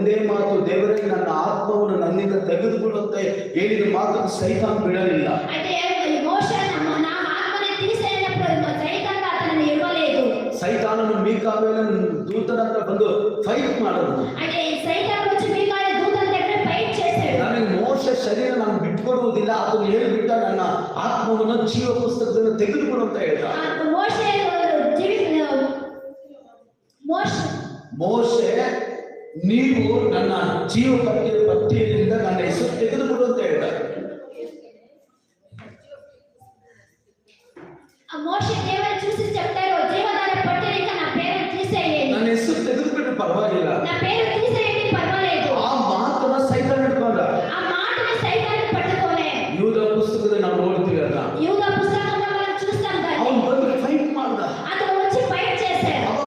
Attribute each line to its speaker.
Speaker 1: ಒಂದೇ ಮಾತು, ದೇವರೇ ನನ್ನ ಆತ್ಮವನ್ನು ನನ್ನಿಂದ ತೆಗೆದುಕೊಳ್ಳುತ್ತೆ ಹೇಳಿದ ಮಾತು ಸೈತಾನ್ ಬಿಡಲಿಲ್ಲ.
Speaker 2: అయితే మోషే నా ఆత్మని తీసేయనప్పుడు సైతాన్ అతనిని ఇవ్వలేదు.
Speaker 1: సైతానను మీకావేల దూతల హತ್ರ ಬಂದು ಫೈಟ್ ಮಾಡೋದು.
Speaker 2: అయితే సైతాన్ వచ్చి మీకాయ దూతల దగ్గర ఫైట్ చేశాడు.
Speaker 1: ನನಗೆ ಮೋಶೆ ಶರೀರ ನಾನು ಬಿಟ್ಕೊಡುವುದಿಲ್ಲ, ಅದನ್ನು ಹೇಳಿಬಿಟ್ಟ ನನ್ನ ಆತ್ಮವನ್ನು ಜೀವ ಪುಸ್ತಕದಿಂದ ತೆಗೆದುಕೊಡು ಅಂತ ಹೇಳ್ದ. ಮೋಶೆ ನೀವು ನನ್ನ ಜೀವ ಪಟ್ಟಿಯಿಂದ ನನ್ನ ಹೆಸರು ತೆಗೆದುಕೊಡು ಅಂತ ಹೇಳ್ದ.
Speaker 2: మోషే దేవుని చూసి చెప్తాడు, జీవధార పట్టిక నా పేరు తీసేయండి.
Speaker 1: ನನ್ನ ಹೆಸರು ತೆಗೆದುಬಿಟ್ರೆ ಪರವಾಗಿಲ್ಲ,
Speaker 2: నా పేరు తీసేయండి